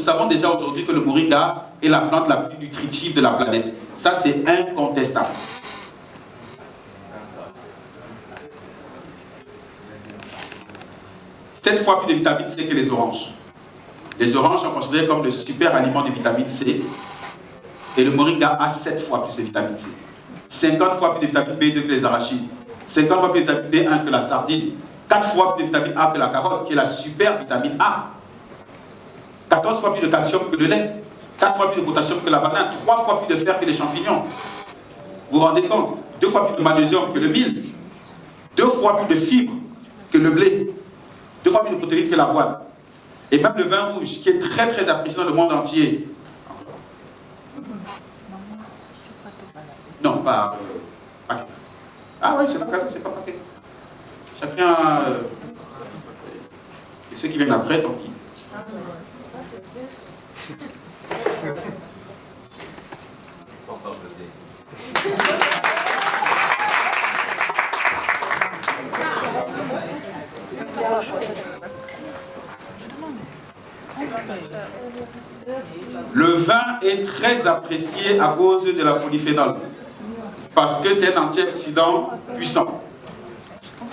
savons déjà aujourd'hui que le moringa est la plante la plus nutritive de la planète. Ça, c'est incontestable. Sept fois plus de vitamine C que les oranges. Les oranges sont considérées comme le super aliment de vitamine C. Et le moringa a 7 fois plus de vitamine C. 50 fois plus de vitamine B2 que les arachides. 50 fois plus de vitamine B1 que la sardine. 4 fois plus de vitamine A que la carotte, qui est la super vitamine A. 14 fois plus de calcium que le lait. 4 fois plus de potassium que la banane. 3 fois plus de fer que les champignons. Vous vous rendez compte? 2 fois plus de magnésium que le mil. 2 fois plus de fibres que le blé. 2 fois plus de protéines que l'avoine. Et même le vin rouge, qui est très très apprécié dans le monde entier. Non, pas paquet. Ah oui, c'est pas cadeau, c'est pas paquet. Chacun... et ceux qui viennent après, tant pis. Le vin est très apprécié à cause de la polyphénol, parce que c'est un antioxydant puissant.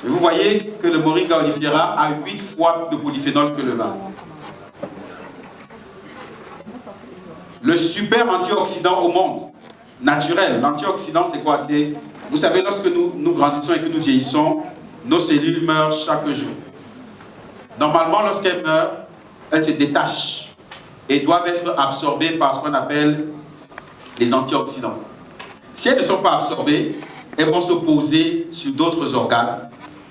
Et vous voyez que le Moringa oleifera a 8 fois de polyphénol que le vin. Le super antioxydant au monde, naturel. L'antioxydant, c'est quoi? C'est, vous savez, lorsque nous grandissons et que nous vieillissons, nos cellules meurent chaque jour. Normalement, lorsqu'elles meurent, elles se détachent et doivent être absorbées par ce qu'on appelle les antioxydants. Si elles ne sont pas absorbées, elles vont se poser sur d'autres organes.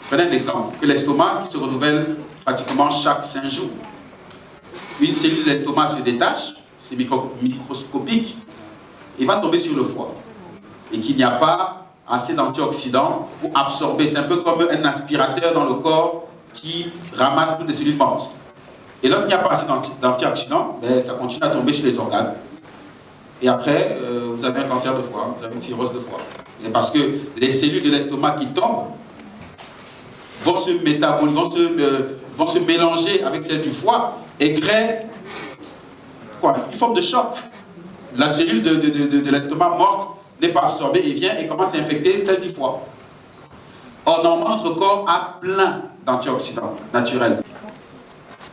Prenez un exemple, que l'estomac se renouvelle pratiquement chaque 5 jours. Une cellule de l'estomac se détache, c'est microscopique, il va tomber sur le foie. Et qu'il n'y a pas assez d'antioxydants pour absorber. C'est un peu comme un aspirateur dans le corps qui ramasse toutes les cellules mortes. Et lorsqu'il n'y a pas assez d'antioxydants, ça continue à tomber sur les organes. Et après, vous avez un cancer de foie, vous avez une cirrhose de foie. Et parce que les cellules de l'estomac qui tombent vont se métaboliser, vont se mélanger avec celles du foie et créent quoi? Une forme de choc. La cellule de l'estomac morte n'est pas absorbée et vient et commence à infecter celle du foie. Or, normalement, notre corps a plein d'antioxydants naturels.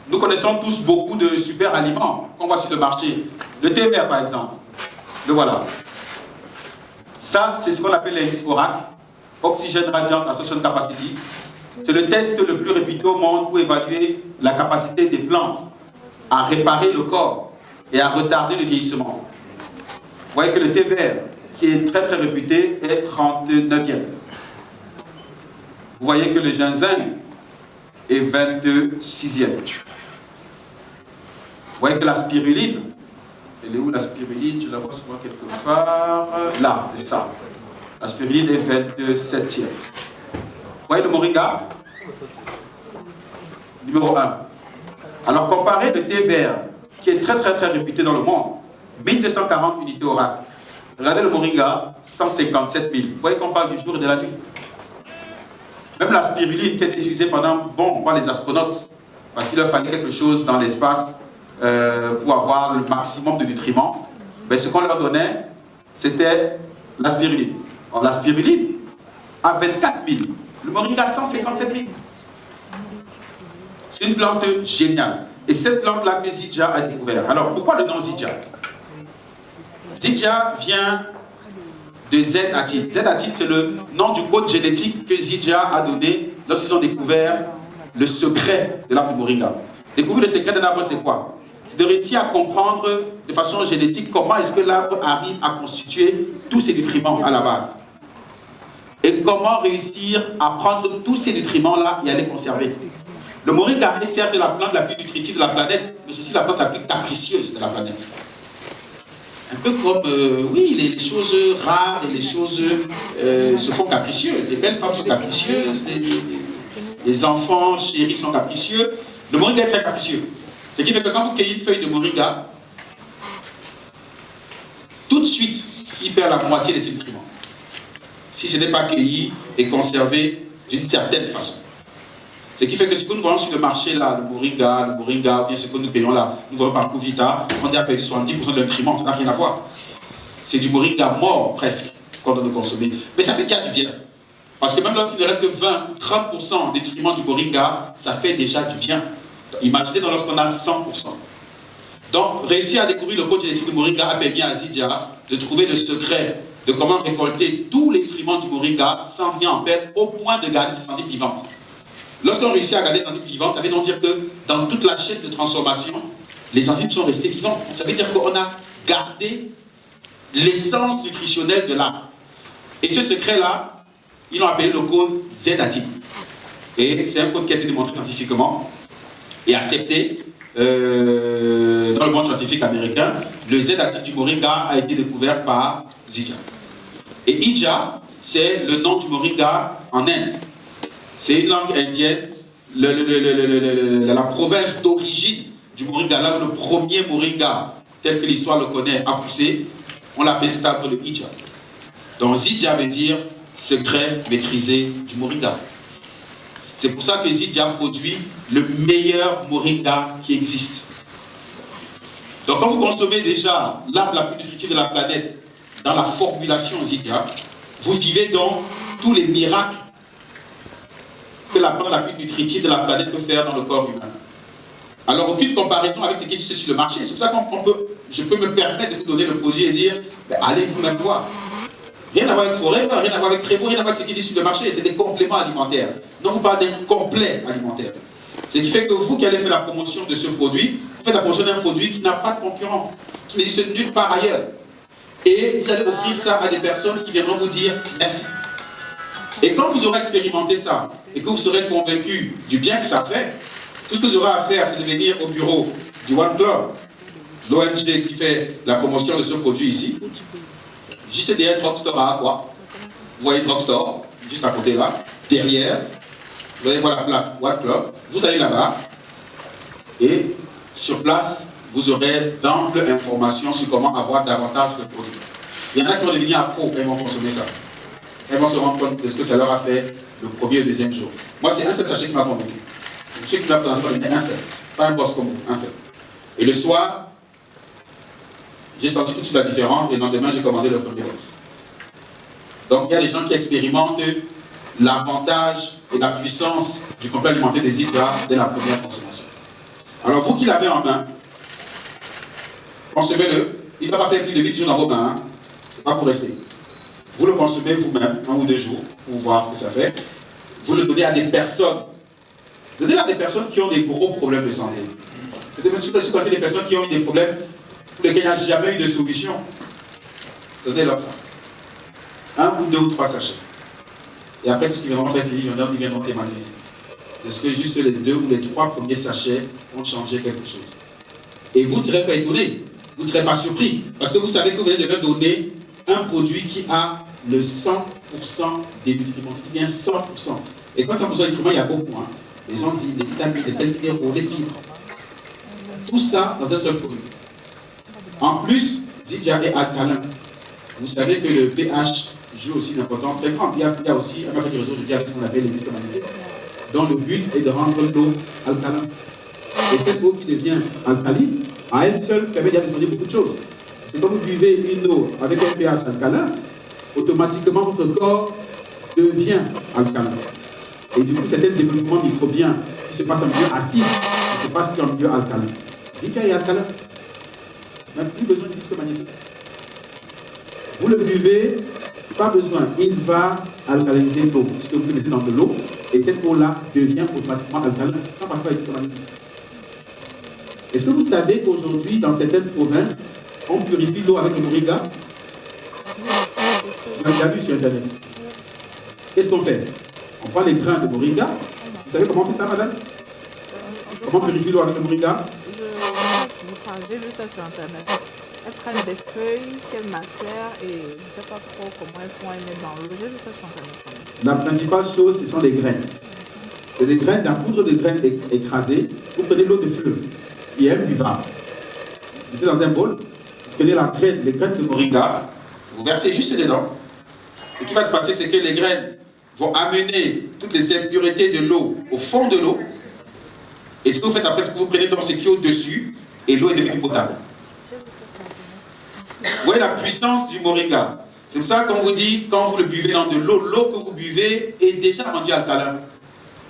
Nous connaissons tous beaucoup de super aliments qu'on voit sur le marché. Le thé vert, par exemple. Le voilà. Ça, c'est ce qu'on appelle l'indice ORAC, Oxygen Radiance Absorption Capacity. C'est le test le plus réputé au monde pour évaluer la capacité des plantes à réparer le corps et à retarder le vieillissement. Vous voyez que le thé vert, qui est très très réputé, est 39e. Vous voyez que le ginseng est 26e. Vous voyez que la spiruline, elle est où la spiruline? Je la vois souvent quelque part. Là, c'est ça. La spiruline est 27e. Vous voyez le moringa? Numéro 1. Alors comparez le thé vert, qui est très très très réputé dans le monde, 1240 unités ORAC. Regardez le moringa, 157 000. Vous voyez qu'on parle du jour et de la nuit. Même la spiruline qui a été utilisée par les astronautes, parce qu'il leur fallait quelque chose dans l'espace pour avoir le maximum de nutriments, mais ce qu'on leur donnait, c'était la spiruline. Or, la spiruline a 24 000. Le moringa, 157 000. C'est une plante géniale. Et cette plante-là que Zidja a découvert. Alors, pourquoi le nom Zidja? Zidja vient de Z-Atit. Z-Atit, c'est le nom du code génétique que Zidja a donné lorsqu'ils ont découvert le secret de l'arbre moringa. Découvrir le secret de l'arbre, c'est quoi? C'est de réussir à comprendre de façon génétique comment est-ce que l'arbre arrive à constituer tous ses nutriments à la base. Et comment réussir à prendre tous ces nutriments-là et à les conserver. Le moringa est certes la plante la plus nutritive de la planète, mais c'est aussi la plante la plus capricieuse de la planète. Un peu comme, oui, les choses rares et les choses se font capricieuses. Les belles femmes sont capricieuses, les enfants chéris sont capricieux. Le moringa est très capricieux. Ce qui fait que quand vous cueillez une feuille de moringa, tout de suite, il perd la moitié de ses nutriments. Si ce n'est pas cueilli et conservé d'une certaine façon. Ce qui fait que ce que nous voyons sur le marché là, le moringa, ou bien ce que nous payons là, nous voyons par Covita, on a perdu 70% de nutriments, ça n'a rien à voir. C'est du moringa mort presque qu'on doit consommer. Mais ça fait déjà du bien. Parce que même lorsqu'il ne reste que 20 ou 30% des nutriments du moringa, ça fait déjà du bien. Imaginez lorsqu'on a 100%. Donc, réussir à découvrir le code génétique du moringa a permis à Zidia de trouver le secret de comment récolter tous les nutriments du moringa sans rien en perdre, au point de garder ses enzymes vivantes. Lorsqu'on réussit à garder les enzymes vivantes, ça veut donc dire que dans toute la chaîne de transformation, les enzymes sont restées vivantes. Ça veut dire qu'on a gardé l'essence nutritionnelle de l'arbre. Et ce secret-là, ils l'ont appelé le code Z-active. Et c'est un code qui a été démontré scientifiquement et accepté dans le monde scientifique américain. Le Z-active du moringa a été découvert par Zidia. Et Ija, c'est le nom du moringa en Inde. C'est une langue indienne, la province d'origine du moringa, là où le premier moringa, tel que l'histoire le connaît, a poussé, on l'appelle cet arbre de Ija. Donc Zidia veut dire secret maîtrisé du moringa. C'est pour ça que Zidia produit le meilleur moringa qui existe. Donc quand vous consommez déjà l'arbre la plus nutritive de la planète dans la formulation Zidia, vous vivez donc tous les miracles que la plante la plus nutritive de la planète peut faire dans le corps humain. Alors aucune comparaison avec ce qui existe sur le marché. C'est pour ça que je peux me permettre de vous donner le produit et dire, ben, allez vous-même voir. Rien à voir avec Forever, rien à voir avec Trevo, rien à voir avec ce qui existe sur le marché. C'est des compléments alimentaires. Donc vous parlez d'un complet alimentaire. Ce qui fait que vous qui allez faire la promotion de ce produit, vous faites la promotion d'un produit qui n'a pas de concurrent, qui n'existe nulle part ailleurs. Et vous allez offrir ça à des personnes qui viendront vous dire merci. Et quand vous aurez expérimenté ça, et que vous serez convaincu du bien que ça fait, tout ce que vous aurez à faire, c'est de venir au bureau du One Club, l'ONG qui fait la promotion de ce produit ici, juste derrière Drugstore à Aqua. Vous voyez Drugstore, juste à côté là, derrière, vous allez voir la plaque One Club, vous allez là-bas, et sur place, vous aurez d'amples informations sur comment avoir davantage de produits. Il y en a qui vont devenir accros quand ils vont consommer ça. Ils vont se rendre compte de ce que ça leur a fait le premier et le deuxième jour. Moi, c'est un seul sachet qui m'a convaincu. Je sais qu'il m'a donné un seul, pas un boss comme vous, un seul. Et le soir, j'ai senti tout de suite la différence et le lendemain, j'ai commandé le premier boss. Donc, il y a des gens qui expérimentent l'avantage et la puissance du complément alimentaire des Zidia dès la première consommation. Alors, vous qui l'avez en main, consommez-le. Il ne va pas faire plus de 8 jours dans vos mains. Hein. C'est pas pour rester. Vous le consommez vous-même, 1 ou 2 jours, pour voir ce que ça fait. Vous le donnez à des personnes. Donnez à des personnes qui ont des gros problèmes de santé. C'est des personnes qui ont eu des problèmes pour lesquels il n'y a jamais eu de solution. Donnez-leur ça. 1 ou 2 ou 3 sachets. Et après, tout ce qu'ils viendront faire, c'est qu'ils viendront témoigner ici. Est-ce que juste les 2 ou les 3 premiers sachets ont changé quelque chose? Et vous ne serez pas étonné, vous ne serez pas surpris, parce que vous savez que vous venez de leur donner un produit qui a le 100% des nutriments, qui vient 100%. Et quand 100% des nutriments, il y a beaucoup, hein. Les enzymes, les vitamines, les sels minéraux, les fibres. Tout ça dans un seul produit. En plus, Zidia est alcalin. Vous savez que le pH joue aussi une importance très grande. Il y a aussi un paquet de réseaux aujourd'hui avec ce qu'on appelle les disques magnétiques, dont le but est de rendre l'eau alcalin. Et cette eau qui devient alcaline, à elle seule, permet d'additionner beaucoup de choses. Parce que quand vous buvez une eau avec un pH alcalin, automatiquement votre corps devient alcalin. Et du coup, c'est un développement microbien qui se passe en milieu acide, qui se passe en milieu alcalin. Zidia est alcalin. On n'a plus besoin de disque magnétique. Vous le buvez, pas besoin. Il va alcaliniser l'eau, puisque vous le mettez dans de l'eau, et cette eau-là devient automatiquement alcalin, sans passer par les disques magnétiques. Est-ce que vous savez qu'aujourd'hui, dans certaines provinces, on purifie l'eau avec le moringa? On a déjà vu sur Internet. Qu'est-ce qu'on fait? On prend les grains de moringa. Vous savez comment on fait ça, madame? Comment on purifie l'eau avec le moringa? J'ai vu ça sur Internet. Elles prennent des feuilles qu'elles macèrent et je ne sais pas trop comment elles font, elles mettent dans l'eau. J'ai vu ça sur Internet. La principale chose, ce sont les graines. C'est des graines, la poudre de graines écrasée. Vous prenez l'eau de fleuve, qui est imbuvable. Vous mettez dans un bol, vous prenez les graines de moringa, vous versez juste dedans. Ce qui va se passer, c'est que les graines vont amener toutes les impuretés de l'eau au fond de l'eau. Et ce que vous faites après, c'est que vous prenez donc ce qui est au-dessus et l'eau est devenue potable. Vous voyez la puissance du moringa. C'est pour ça qu'on vous dit, quand vous le buvez dans de l'eau, l'eau que vous buvez est déjà rendue alcalin.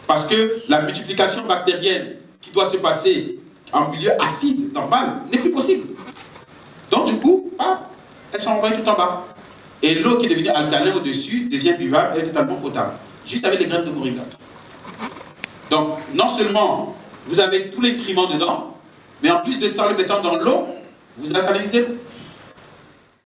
Parce que la multiplication bactérienne qui doit se passer en milieu acide, normal, n'est plus possible. Donc du coup, elles sont envoyées tout en bas. Et l'eau qui est devenue alcalin au-dessus devient buvable et totalement potable. Juste avec les graines de moringa. Donc, non seulement vous avez tous les nutriments dedans, mais en plus de ça, le mettant dans l'eau, vous alcalinisez l'eau.